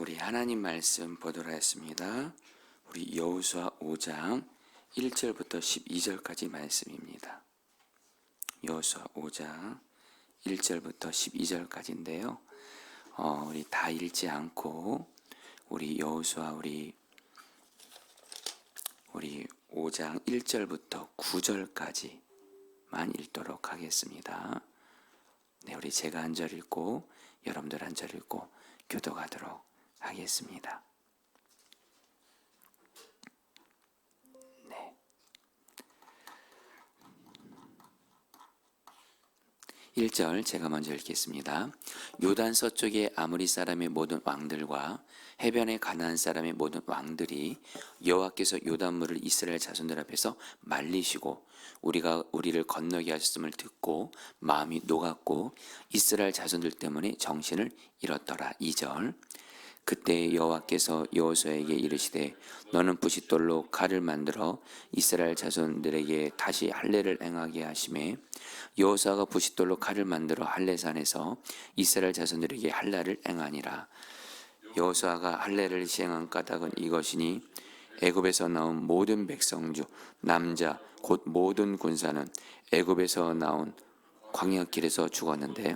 우리 하나님 말씀 보도록 하겠습니다. 우리 여호수아 5장 1절부터 12절까지 말씀입니다. 여호수아 5장 1절부터 12절까지인데요. 우리 다 읽지 않고 우리 여호수아 우리 5장 1절부터 9절까지만 읽도록 하겠습니다. 네, 우리 제가 한 절 읽고 여러분들 한 절 읽고 교도하도록 하겠습니다. 네. 1절 제가 먼저 읽겠습니다. 요단 서쪽의 아모리 사람의 모든 왕들과 해변의 가나안 사람의 모든 왕들이 여호와께서 요단물을 이스라엘 자손들 앞에서 말리시고 우리를 건너게 하셨음을 듣고 마음이 녹았고 이스라엘 자손들 때문에 정신을 잃었더라. 2절 그때 여호와께서 여호수아에게 이르시되 너는 부싯돌로 칼을 만들어 이스라엘 자손들에게 다시 할례를 행하게 하시매 여호수아가 부싯돌로 칼을 만들어 할례산에서 이스라엘 자손들에게 할례를 행하니라. 여호수아가 할례를 시행한 까닭은 이것이니 애굽에서 나온 모든 백성 중 남자 곧 모든 군사는 애굽에서 나온 광야길에서 죽었는데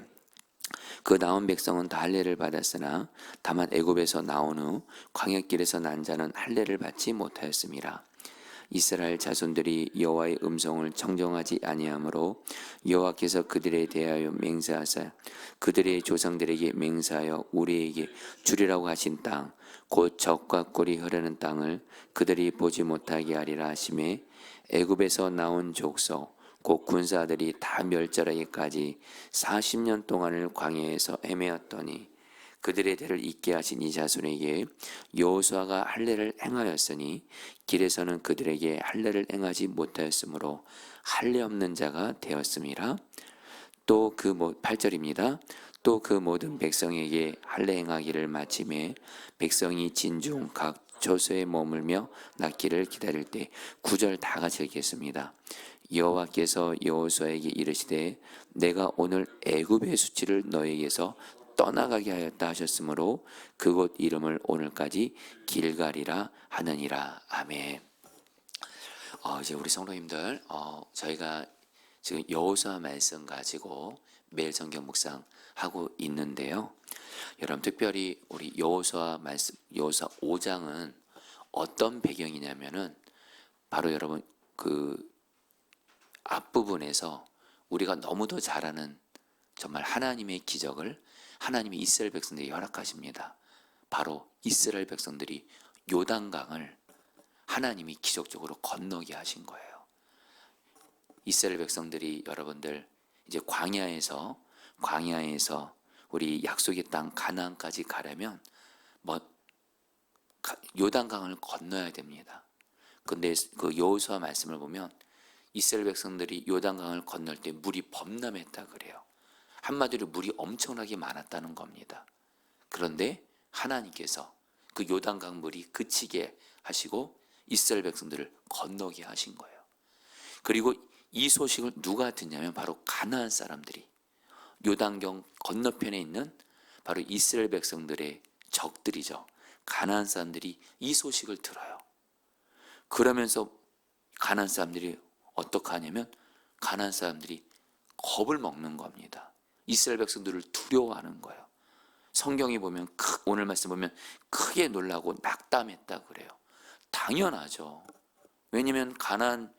그 나온 백성은 다 할례를 받았으나 다만 애굽에서 나온 후 광야길에서 난 자는 할례를 받지 못하였음이라. 이스라엘 자손들이 여호와의 음성을 청정하지 아니하므로 여호와께서 그들에 대하여 맹세하사 그들의 조상들에게 맹세하여 우리에게 주리라고 하신 땅 곧 젖과 꿀이 흐르는 땅을 그들이 보지 못하게 하리라 하시매 애굽에서 나온 족속 곧 군사들이 다 멸절하기까지 40년 동안을 광야에서 헤매었더니 그들의 대를 잇게 하신 이 자손에게 여호수아가 할례를 행하였으니 길에서는 그들에게 할례를 행하지 못하였으므로 할례 없는 자가 되었음이라. 또 그 8절입니다. 또 그 모든 백성에게 할례 행하기를 마침에 백성이 진중 각 조소에 머물며 낫기를 기다릴 때 9절 다 같이 읽겠습니다. 여호와께서 여호수아에게 이르시되 내가 오늘 애굽의 수치를 너에게서 떠나가게 하였다 하셨으므로 그곳 이름을 오늘까지 길갈이라 하느니라. 아멘. 이제 우리 성도님들 저희가 지금 여호수아 말씀 가지고 매일 성경 묵상하고 있는데요. 여러분 특별히 우리 여호수아 말씀 여호수아 5장은 어떤 배경이냐면은 바로 여러분 그 앞부분에서 우리가 너무도 잘 아는 정말 하나님의 기적을 하나님이 이스라엘 백성들에게 허락하십니다. 바로 이스라엘 백성들이 요단강을 하나님이 기적적으로 건너게 하신 거예요. 이스라엘 백성들이 여러분들 이제 광야에서 우리 약속의 땅 가나안까지 가려면 요단강을 건너야 됩니다. 근데 그 여호수아 말씀을 보면 이스라엘 백성들이 요단강을 건널 때 물이 범람했다 그래요. 한마디로 물이 엄청나게 많았다는 겁니다. 그런데 하나님께서 그 요단강 물이 그치게 하시고 이스라엘 백성들을 건너게 하신 거예요. 그리고 이 소식을 누가 듣냐면 바로 가나안 사람들이 요단강 건너편에 있는 바로 이스라엘 백성들의 적들이죠. 가나안 사람들이 이 소식을 들어요. 그러면서 가나안 사람들이 어떻게 하냐면 가나안 사람들이 겁을 먹는 겁니다. 이스라엘 백성들을 두려워하는 거예요. 성경에 보면 오늘 말씀 보면 크게 놀라고 낙담했다 그래요. 당연하죠. 왜냐하면 가나안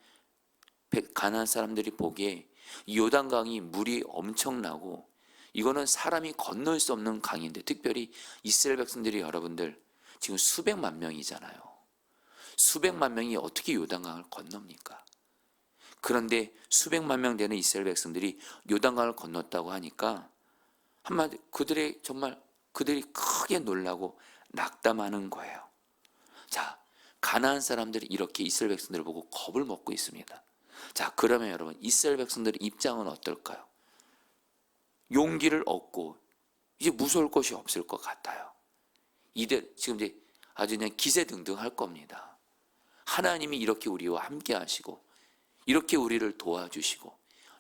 사람들이 보기에 요단강이 물이 엄청나고 이거는 사람이 건널 수 없는 강인데 특별히 이스라엘 백성들이 여러분들 지금 수백만 명이잖아요. 수백만 명이 어떻게 요단강을 건넙니까? 그런데 수백만 명 되는 이스라엘 백성들이 요단강을 건넜다고 하니까 한마디 그들이 크게 놀라고 낙담하는 거예요. 자, 가나안 사람들이 이렇게 이스라엘 백성들을 보고 겁을 먹고 있습니다. 자, 그러면 여러분 이스라엘 백성들의 입장은 어떨까요? 용기를 얻고 이제 무서울 것이 없을 것 같아요. 지금 이제 아주 그냥 기세등등할 겁니다. 하나님이 이렇게 우리와 함께 하시고 이렇게 우리를 도와주시고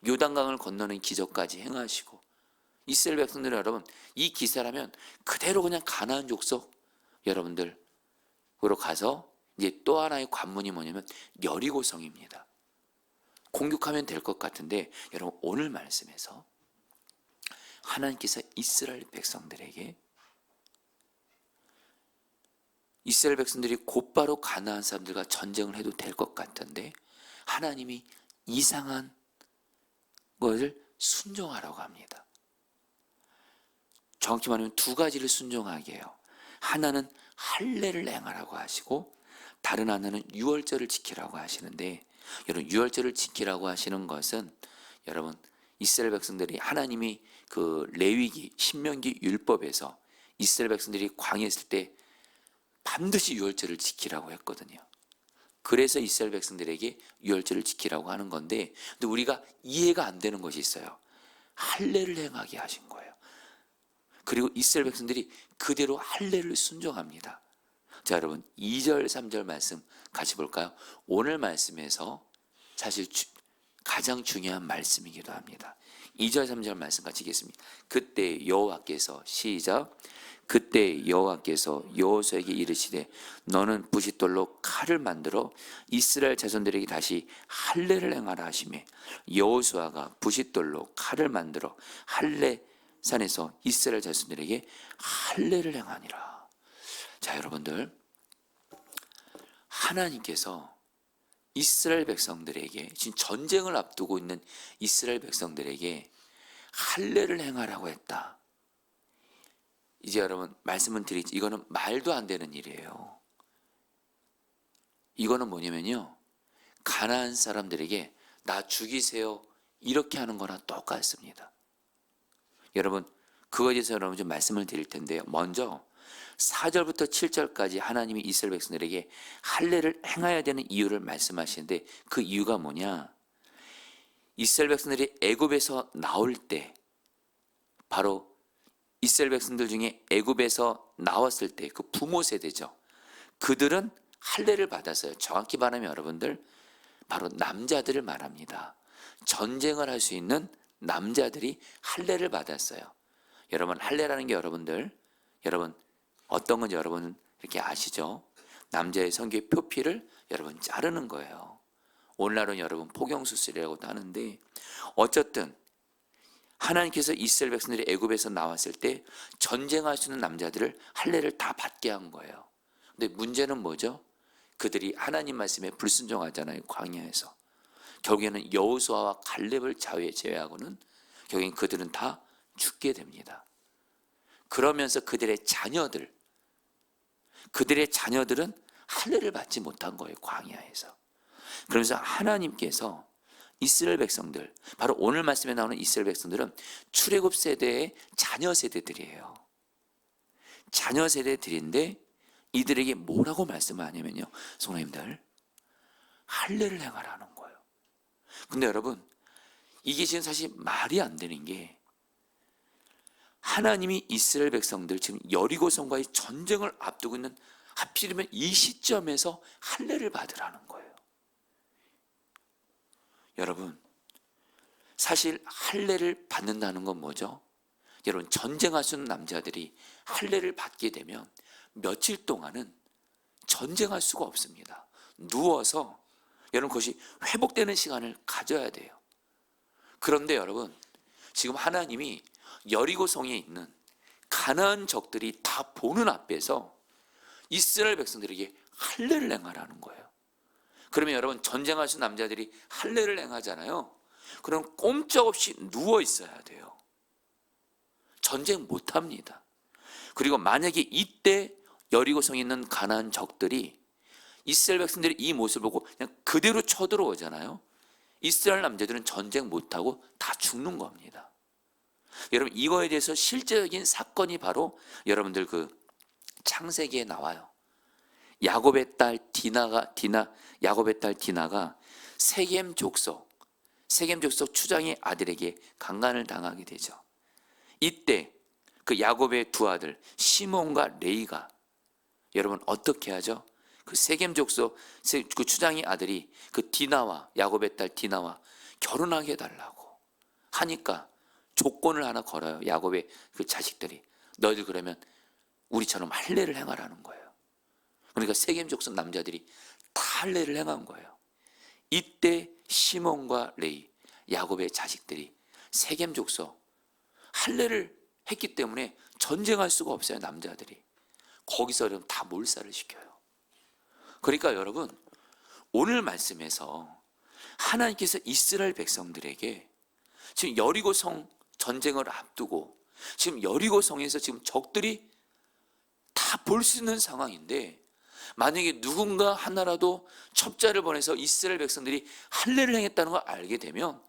요단강을 건너는 기적까지 행하시고 이스라엘 백성들은 여러분 이 기세라면 그대로 그냥 가나안 족속 여러분들으로 가서 이제 또 하나의 관문이 뭐냐면 여리고성입니다. 공격하면 될 것 같은데 여러분 오늘 말씀에서 하나님께서 이스라엘 백성들에게 이스라엘 백성들이 곧바로 가나안 사람들과 전쟁을 해도 될 것 같은데 하나님이 이상한 것을 순종하라고 합니다. 정확히 말하면 두 가지를 순종하게 해요. 하나는 할례를 행하라고 하시고 다른 하나는 유월절을 지키라고 하시는데 여러분 유월절을 지키라고 하시는 것은 여러분 이스라엘 백성들이 하나님이 그 레위기 신명기 율법에서 이스라엘 백성들이 광야에 있을 때 반드시 유월절을 지키라고 했거든요. 그래서 이스라엘 백성들에게 유월절을 지키라고 하는 건데 근데 우리가 이해가 안 되는 것이 있어요. 할례를 행하게 하신 거예요. 그리고 이스라엘 백성들이 그대로 할례를 순종합니다. 자 여러분 2절 3절 말씀 같이 볼까요? 오늘 말씀에서 사실 가장 중요한 말씀이기도 합니다. 2절 3절 말씀 같이 읽겠습니다. 그때 여호와께서 시작 그때 여호와께서 여호수아에게 이르시되 너는 부싯돌로 칼을 만들어 이스라엘 자손들에게 다시 할례를 행하라 하시매 여호수아가 부싯돌로 칼을 만들어 할례 산에서 이스라엘 자손들에게 할례를 행하니라. 자 여러분들 하나님께서 이스라엘 백성들에게 지금 전쟁을 앞두고 있는 이스라엘 백성들에게 할례를 행하라고 했다. 이제 여러분 말씀은 드리지 이거는 말도 안 되는 일이에요. 이거는 뭐냐면요 가나안 사람들에게 나 죽이세요 이렇게 하는 거나 똑같습니다. 여러분 그거에 대해서 여러분 좀 말씀을 드릴 텐데요. 먼저 4절부터 7절까지 하나님이 이스라엘 백성들에게 할례를 행해야 되는 이유를 말씀하시는데 그 이유가 뭐냐? 이스라엘 백성들이 애굽에서 나올 때 바로 이스라엘 백성들 중에 애굽에서 나왔을 때 그 부모 세대죠. 그들은 할례를 받았어요. 정확히 말하면 여러분들 바로 남자들을 말합니다. 전쟁을 할 수 있는 남자들이 할례를 받았어요. 여러분 할례라는 게 여러분 어떤 건지 여러분 이렇게 아시죠? 남자의 성기의 표피를 여러분 자르는 거예요. 오늘날은 여러분 포경수술이라고도 하는데 어쨌든 하나님께서 이스라엘 백성들이 애굽에서 나왔을 때 전쟁할 수 있는 남자들을 할례를 다 받게 한 거예요. 근데 문제는 뭐죠? 그들이 하나님 말씀에 불순종하잖아요. 광야에서. 결국에는 여호수아와 갈렙을 제외하고는 결국엔 그들은 다 죽게 됩니다. 그러면서 그들의 자녀들은 할례를 받지 못한 거예요. 광야에서. 그러면서 하나님께서 이스라엘 백성들, 바로 오늘 말씀에 나오는 이스라엘 백성들은 출애굽 세대의 자녀 세대들이에요. 자녀 세대들인데 이들에게 뭐라고 말씀하냐면요. 성도님들 할례를 행하라는 거예요. 근데 여러분 이게 지금 사실 말이 안 되는 게 하나님이 이스라엘 백성들 지금 여리고성과의 전쟁을 앞두고 있는 하필이면 이 시점에서 할례를 받으라는 거예요. 여러분 사실 할례를 받는다는 건 뭐죠? 여러분 전쟁할 수 있는 남자들이 할례를 받게 되면 며칠 동안은 전쟁할 수가 없습니다. 누워서 여러분 그것이 회복되는 시간을 가져야 돼요. 그런데 여러분 지금 하나님이 여리고성에 있는 가나안 적들이 다 보는 앞에서 이스라엘 백성들에게 할례를 행하라는 거예요. 그러면 여러분 전쟁할 수 있는 남자들이 할례를 행하잖아요. 그럼 꼼짝없이 누워 있어야 돼요. 전쟁 못합니다. 그리고 만약에 이때 여리고성에 있는 가나안 적들이 이스라엘 백성들이 이 모습을 보고 그냥 그대로 쳐들어오잖아요. 이스라엘 남자들은 전쟁 못하고 다 죽는 겁니다. 여러분 이거에 대해서 실제적인 사건이 바로 여러분들 그 창세기에 나와요. 야곱의 딸 디나가 세겜 족속 추장의 아들에게 강간을 당하게 되죠. 이때 그 야곱의 두 아들 시몬과 레이가 여러분 어떻게 하죠? 그 세겜 족속 그 추장의 아들이 그 야곱의 딸 디나와 결혼하게 해달라고 하니까 조건을 하나 걸어요. 야곱의 그 자식들이 너희들 그러면 우리처럼 할례를 행하라는 거예요. 그러니까 세겜 족속 남자들이 다 할례를 행한 거예요. 이때 시몬과 레위, 야곱의 자식들이 세겜 족속 할례를 했기 때문에 전쟁할 수가 없어요. 남자들이 거기서 여러분 다 몰살을 시켜요. 그러니까 여러분, 오늘 말씀에서 하나님께서 이스라엘 백성들에게 지금 여리고 성 전쟁을 앞두고 지금 여리고 성에서 지금 적들이 다 볼 수 있는 상황인데, 만약에 누군가 하나라도 첩자를 보내서 이스라엘 백성들이 할례를 행했다는 걸 알게 되면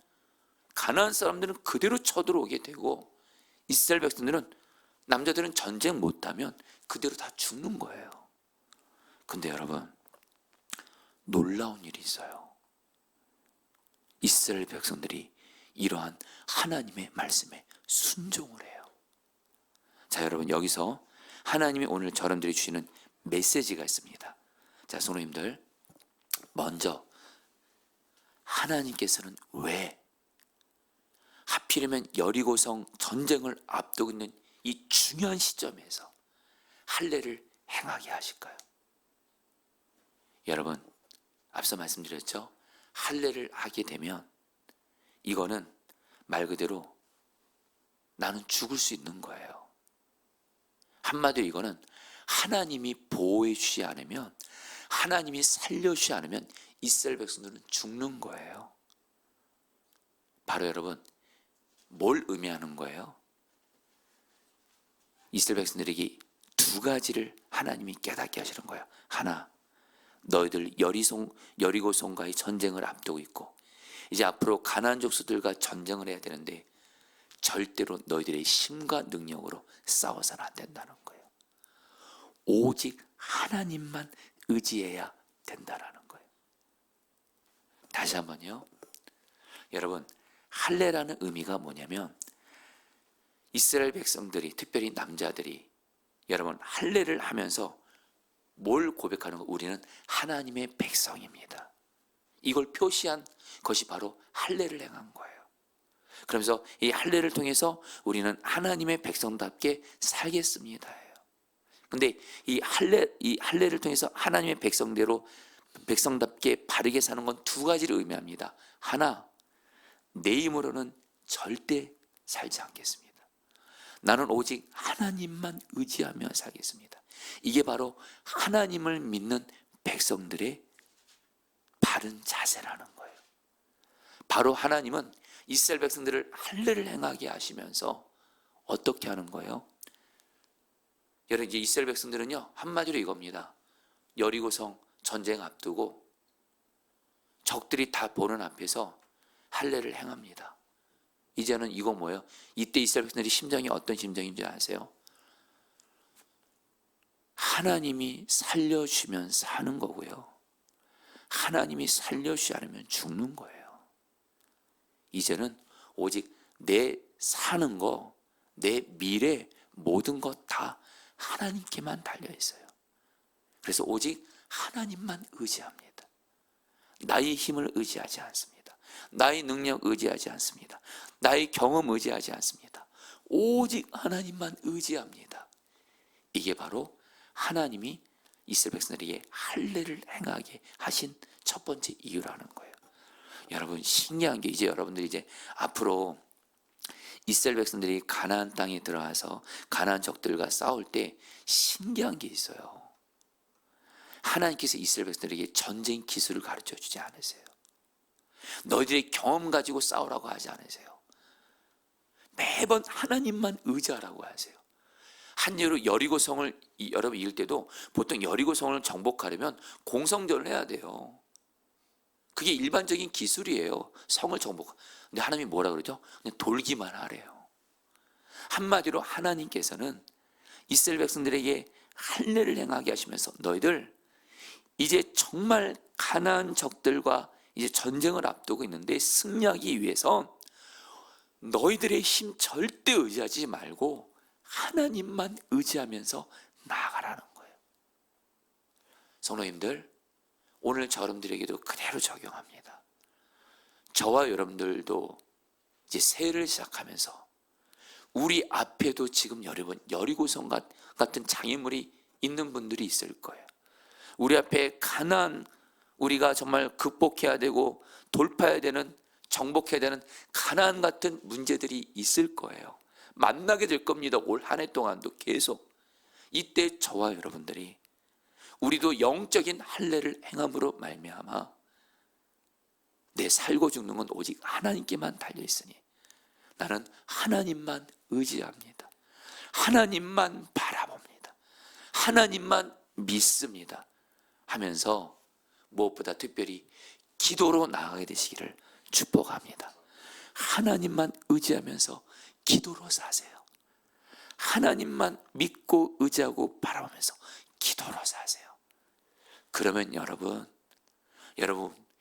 가나안 사람들은 그대로 쳐들어오게 되고, 이스라엘 백성들은, 남자들은 전쟁 못하면 그대로 다 죽는 거예요. 근데 여러분, 놀라운 일이 있어요. 이스라엘 백성들이 이러한 하나님의 말씀에 순종을 해요. 자, 여러분, 여기서 하나님이 오늘 여러분들이 주시는 메시지가 있습니다. 자, 성도님들, 먼저 하나님께서는 왜 하필이면 여리고성 전쟁을 앞두고 있는 이 중요한 시점에서 할례를 행하게 하실까요? 여러분, 앞서 말씀드렸죠? 할례를 하게 되면 이거는 말 그대로 나는 죽을 수 있는 거예요. 한마디로 이거는 하나님이 보호해 주지 않으면, 하나님이 살려주지 않으면 이스라엘 백성들은 죽는 거예요. 바로 여러분, 뭘 의미하는 거예요? 이스라엘 백성들에게 두 가지를 하나님이 깨닫게 하시는 거예요. 하나, 너희들 여리고성과의 전쟁을 앞두고 있고 이제 앞으로 가나안 족속들과 전쟁을 해야 되는데 절대로 너희들의 힘과 능력으로 싸워서는 안 된다는 거예요. 오직 하나님만 의지해야 된다는 거예요. 다시 한번요. 여러분, 할례라는 의미가 뭐냐면, 이스라엘 백성들이, 특별히 남자들이 여러분 할례를 하면서 뭘 고백하는 거? 우리는 하나님의 백성입니다. 이걸 표시한 것이 바로 할례를 행한 거예요. 그러면서 이 할례를 통해서 우리는 하나님의 백성답게 살겠습니다예요. 근데 이 할례를 통해서 하나님의 백성답게 바르게 사는 건 두 가지를 의미합니다. 하나, 내 힘으로는 절대 살지 않겠습니다. 나는 오직 하나님만 의지하며 살겠습니다. 이게 바로 하나님을 믿는 백성들의 바른 자세라는 거예요. 바로 하나님은 이스라엘 백성들을 할례를 행하게 하시면서 어떻게 하는 거예요? 여러분, 이제 이스라엘 백성들은요, 한마디로 이겁니다. 여리고성 전쟁 앞두고 적들이 다 보는 앞에서 할례를 행합니다. 이제는 이거 뭐예요? 이때 이스라엘 백성들의 심정이 어떤 심정인지 아세요? 하나님이 살려주면 사는 거고요, 하나님이 살려주지 않으면 죽는 거예요. 이제는 오직 내 사는 거, 내 미래, 모든 것 다 하나님께만 달려 있어요. 그래서 오직 하나님만 의지합니다. 나의 힘을 의지하지 않습니다. 나의 능력 의지하지 않습니다. 나의 경험 의지하지 않습니다. 오직 하나님만 의지합니다. 이게 바로 하나님이 이스라엘 백성들에게 할례를 행하게 하신 첫 번째 이유라는 거예요. 여러분, 신기한 게, 이제 여러분들이 이제 앞으로 이스라엘 백성들이 가나안 땅에 들어와서 가나안 적들과 싸울 때 신기한 게 있어요. 하나님께서 이스라엘 백성들에게 전쟁 기술을 가르쳐 주지 않으세요. 너희들의 경험 가지고 싸우라고 하지 않으세요. 매번 하나님만 의지하라고 하세요. 한 예로 여리고성을 여러분 이길 때도 보통 여리고성을 정복하려면 공성전을 해야 돼요. 그게 일반적인 기술이에요. 성을 정복. 근데 하나님이 뭐라 그러죠? 그냥 돌기만 하래요. 한마디로 하나님께서는 이스라엘 백성들에게 할례를 행하게 하시면서 너희들 이제 정말 가나안 적들과 이제 전쟁을 앞두고 있는데 승리하기 위해서 너희들의 힘 절대 의지하지 말고 하나님만 의지하면서 나아가라는 거예요. 성도님들, 오늘 여러분들에게도 그대로 적용합니다. 저와 여러분들도 이제 새해를 시작하면서 우리 앞에도 지금 여러분 여리고성 같은 장애물이 있는 분들이 있을 거예요. 우리 앞에 가난, 우리가 정말 극복해야 되고 돌파해야 되는, 정복해야 되는 가난 같은 문제들이 있을 거예요. 만나게 될 겁니다. 올 한 해 동안도 계속. 이때 저와 여러분들이 우리도 영적인 할례를 행함으로 말미암아 내 살고 죽는 건 오직 하나님께만 달려있으니 나는 하나님만 의지합니다. 하나님만 바라봅니다. 하나님만 믿습니다 하면서 무엇보다 특별히 기도로 나아가게 되시기를 축복합니다. 하나님만 의지하면서 기도로 사세요. 하나님만 믿고 의지하고 바라보면서 기도로 사세요. 그러면 여러분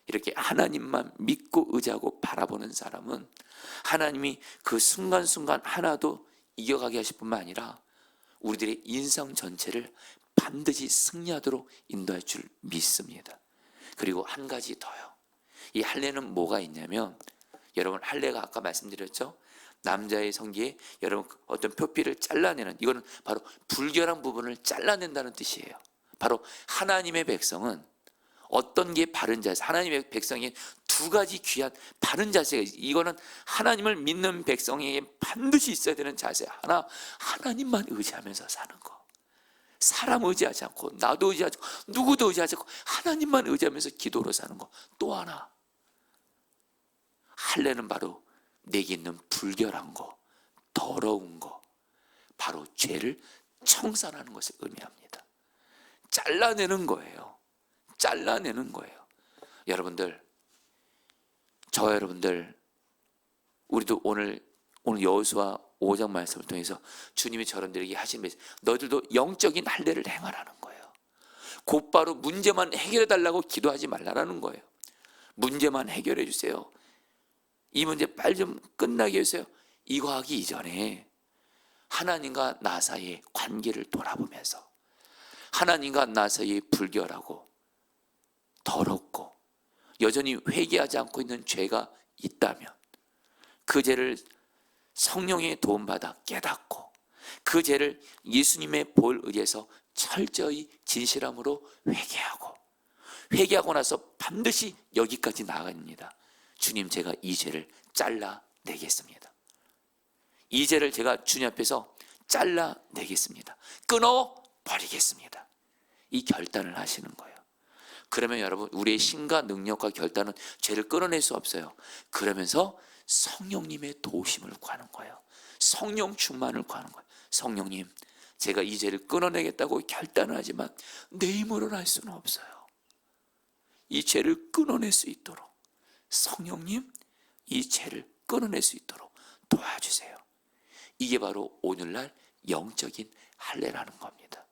이렇게 하나님만 믿고 의지하고 바라보는 사람은 하나님이 그 순간순간 하나도 이겨가게 하실 뿐만 아니라 우리들의 인생 전체를 반드시 승리하도록 인도할 줄 믿습니다. 그리고 한 가지 더요. 이 할례는 뭐가 있냐면, 여러분 할례가 아까 말씀드렸죠. 남자의 성기에 여러분 어떤 표피를 잘라내는, 이거는 바로 불결한 부분을 잘라낸다는 뜻이에요. 바로 하나님의 백성은 어떤 게 바른 자세, 하나님의 백성이 두 가지 귀한 바른 자세가 있어요. 이거는 하나님을 믿는 백성에게 반드시 있어야 되는 자세. 하나, 하나님만 의지하면서 사는 거. 사람 의지하지 않고, 나도 의지하지 않고, 누구도 의지하지 않고 하나님만 의지하면서 기도로 사는 거. 또 하나, 할례는 바로 내게 있는 불결한 거, 더러운 거, 바로 죄를 청산하는 것을 의미합니다. 잘라내는 거예요. 잘라내는 거예요. 여러분들, 저와 여러분들, 우리도 오늘 여호수아 5장 말씀을 통해서 주님이 저런들에게 하신 메시지, 너희들도 영적인 할례를 행하라는 거예요. 곧바로 문제만 해결해 달라고 기도하지 말라라는 거예요. 문제만 해결해 주세요. 이 문제 빨리 좀 끝나게 해주세요. 이거 하기 이전에 하나님과 나 사이의 관계를 돌아보면서, 하나님과 나 사이에 불결하고 더럽고 여전히 회개하지 않고 있는 죄가 있다면 그 죄를 성령의 도움받아 깨닫고 그 죄를 예수님의 보혈 의지해서 철저히 진실함으로 회개하고 나서 반드시 여기까지 나아갑니다. 주님, 제가 이 죄를 잘라내겠습니다. 이 죄를 제가 주님 앞에서 잘라내겠습니다. 끊어버리겠습니다. 이 결단을 하시는 거예요. 그러면 여러분, 우리의 신과 능력과 결단은 죄를 끊어낼 수 없어요. 그러면서 성령님의 도우심을 구하는 거예요. 성령 충만을 구하는 거예요. 성령님, 제가 이 죄를 끊어내겠다고 결단을 하지만 내 힘으로는 할 수는 없어요. 이 죄를 끊어낼 수 있도록 성령님, 이 죄를 끊어낼 수 있도록 도와주세요. 이게 바로 오늘날 영적인 할례라는 겁니다.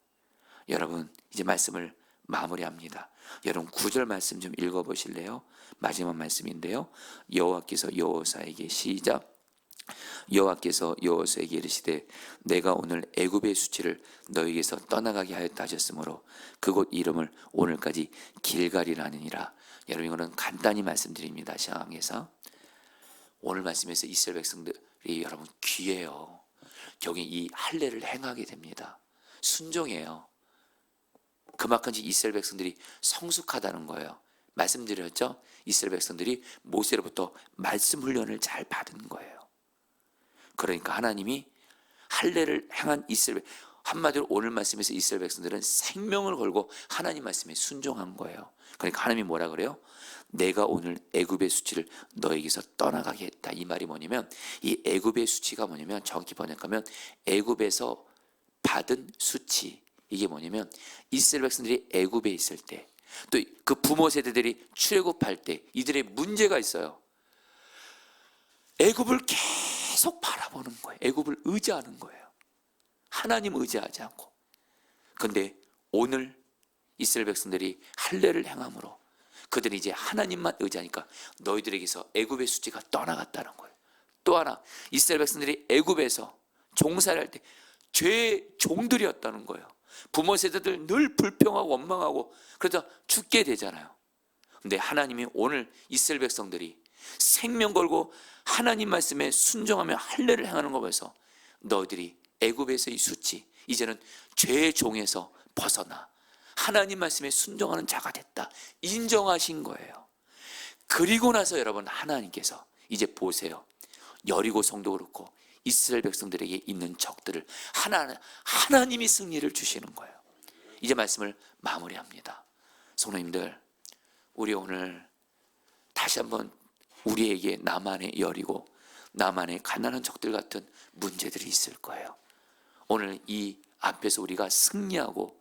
여러분, 이제 말씀을 마무리합니다. 여러분 9절 말씀 좀 읽어보실래요? 마지막 말씀인데요. 여호와께서 여호사에게 시작. 여호와께서 여호수아에게 이르시되 내가 오늘 애굽의 수치를 너희에게서 떠나가게 하였다 하셨으므로 그곳 이름을 오늘까지 길갈이라느니라. 여러분, 이거는 간단히 말씀드립니다. 시황에서 오늘 말씀에서 이스라엘 백성들이 여러분 귀해요. 경에 이 할례를 행하게 됩니다. 순종해요. 그만큼 이스라엘 백성들이 성숙하다는 거예요. 말씀드렸죠? 이스라엘 백성들이 모세로부터 말씀 훈련을 잘 받은 거예요. 그러니까 하나님이 할례를 행한 이스라엘, 한마디로 오늘 말씀에서 이스라엘 백성들은 생명을 걸고 하나님 말씀에 순종한 거예요. 그러니까 하나님이 뭐라 그래요? 내가 오늘 애굽의 수치를 너에게서 떠나가게 했다. 이 말이 뭐냐면, 이 애굽의 수치가 뭐냐면, 정확히 번역하면 애굽에서 받은 수치, 이게 뭐냐면 이스라엘 백성들이 애굽에 있을 때, 또 그 부모 세대들이 출애굽할 때 이들의 문제가 있어요. 애굽을 계속 바라보는 거예요. 애굽을 의지하는 거예요. 하나님 의지하지 않고. 그런데 오늘 이스라엘 백성들이 할례를 행함으로 그들이 이제 하나님만 의지하니까 너희들에게서 애굽의 수치가 떠나갔다는 거예요. 또 하나, 이스라엘 백성들이 애굽에서 종살이 할 때 죄의 종들이었다는 거예요. 부모 세대들 늘 불평하고 원망하고 그러다 죽게 되잖아요. 근데 하나님이 오늘 이스라엘 백성들이 생명 걸고 하나님 말씀에 순종하며 할례를 행하는 거 보면서 너희들이 애굽에서의 수치, 이제는 죄의 종에서 벗어나 하나님 말씀에 순종하는 자가 됐다 인정하신 거예요. 그리고 나서 여러분, 하나님께서 이제 보세요. 여리고 성도 그렇고 이스라엘 백성들에게 있는 적들을 하나님이 승리를 주시는 거예요. 이제 말씀을 마무리합니다. 성도님들, 우리 오늘 다시 한번 우리에게 나만의 여리고 나만의 가난한 적들 같은 문제들이 있을 거예요. 오늘 이 앞에서 우리가 승리하고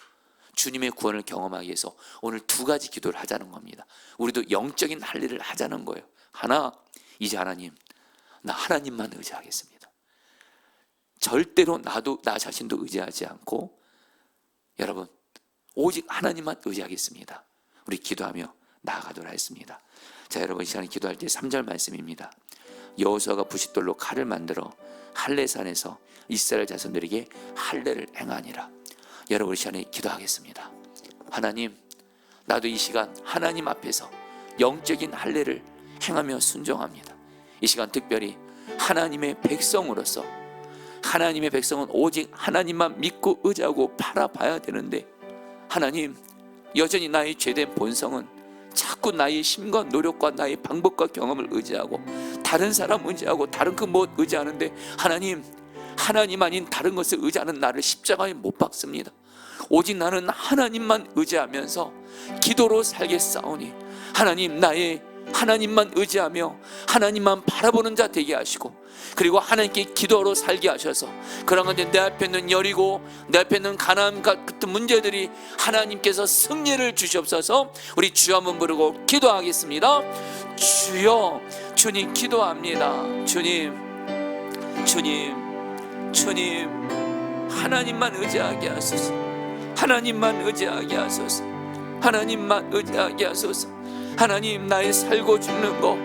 주님의 구원을 경험하기 위해서 오늘 두 가지 기도를 하자는 겁니다. 우리도 영적인 할례를 하자는 거예요. 하나, 이제 하나님, 나 하나님만 의지하겠습니다. 절대로 나 자신도 의지하지 않고 여러분 오직 하나님만 의지하겠습니다. 우리 기도하며 나아가도록 하겠습니다. 자, 여러분 이 시간에 기도할 때 3절 말씀입니다. 여호수아가 부싯돌로 칼을 만들어 할례산에서 이스라엘 자손들에게 할례를 행하니라. 여러분 이 시간에 기도하겠습니다. 하나님, 나도 이 시간 하나님 앞에서 영적인 할례를 행하며 순종합니다. 이 시간 특별히 하나님의 백성으로서, 하나님의 백성은 오직 하나님만 믿고 의지하고 바라봐야 되는데, 하나님, 여전히 나의 죄된 본성은 자꾸 나의 힘과 노력과 나의 방법과 경험을 의지하고 다른 사람 의지하고 다른 그 무엇 의지하는데, 하나님 아닌 다른 것을 의지하는 나를 십자가에 못 박습니다. 오직 나는 하나님만 의지하면서 기도로 살겠사오니 하나님, 나의 하나님만 의지하며 하나님만 바라보는 자 되게 하시고, 그리고 하나님께 기도로 살게 하셔서 그러한데 내 앞에 있는 여리고 내 앞에 있는 가나안 같은 문제들이 하나님께서 승리를 주시옵소서. 우리 주여 한번 부르고 기도하겠습니다. 주여, 주님 기도합니다. 주님 하나님만 의지하게 하소서. 하나님만 의지하게 하소서. 하나님만 의지하게 하소서. 하나님, 나의 살고 죽는 것,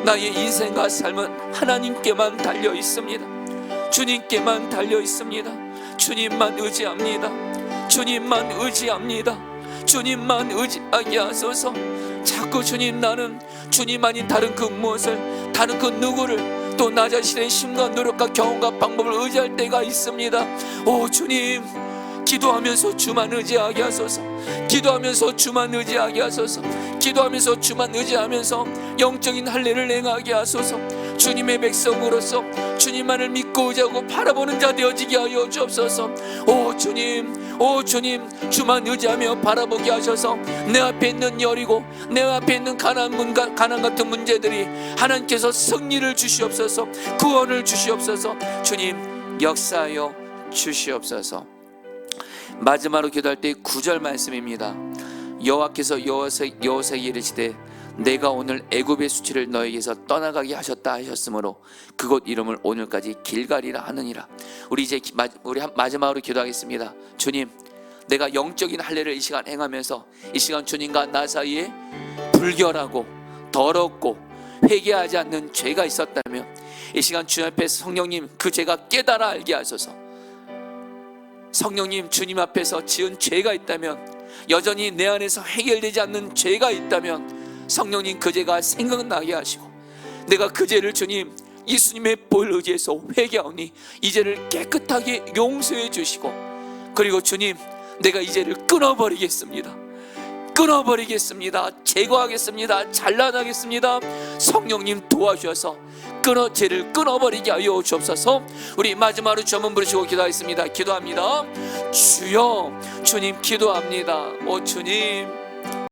나의 인생과 삶은 하나님께만 달려 있습니다. 주님께만 달려 있습니다. 주님만 의지합니다. 주님만 의지합니다. 주님만 의지하게 하소서. 자꾸 주님, 나는 주님 아닌 다른 그 무엇을, 다른 그 누구를, 또 나 자신의 힘과 노력과 경험과 방법을 의지할 때가 있습니다. 오 주님, 기도하면서 주만 의지하게 하소서. 기도하면서 주만 의지하게 하소서. 기도하면서 주만 의지하면서 영적인 할례를 행하게 하소서. 주님의 백성으로서 주님만을 믿고 의지하고 바라보는 자 되어지게 하여 주옵소서. 오 주님, 주만 의지하며 바라보게 하셔서 내 앞에 있는 여리고 내 앞에 있는 가난 같은 문제들이 하나님께서 승리를 주시옵소서. 구원을 주시옵소서. 주님 역사하여 주시옵소서. 마지막으로 기도할 때 9절 말씀입니다. 여호와께서 여호수아에게 이르시되 내가 오늘 애굽의 수치를 너에게서 떠나가게 하셨다 하셨으므로 그곳 이름을 오늘까지 길갈이라 하느니라. 우리 마지막으로 기도하겠습니다. 주님, 내가 영적인 할례를 이 시간 행하면서 이 시간 주님과 나 사이에 불결하고 더럽고 회개하지 않는 죄가 있었다면 이 시간 주님 앞에서 성령님 그 죄가 깨달아 알게 하소서. 성령님, 주님 앞에서 지은 죄가 있다면, 여전히 내 안에서 해결되지 않는 죄가 있다면 성령님 그 죄가 생각나게 하시고, 내가 그 죄를 주님 예수님의 보혈 의지해서 회개하오니 이 죄를 깨끗하게 용서해 주시고, 그리고 주님, 내가 이 죄를 끊어버리겠습니다. 제거하겠습니다. 잘라나겠습니다. 성령님 도와주셔서 죄를 끊어버리게 하여 주옵소서. 우리 마지막으로 주 한번 부르시고 기도하겠습니다. 기도합니다. 주여, 주님 기도합니다. 오 주님,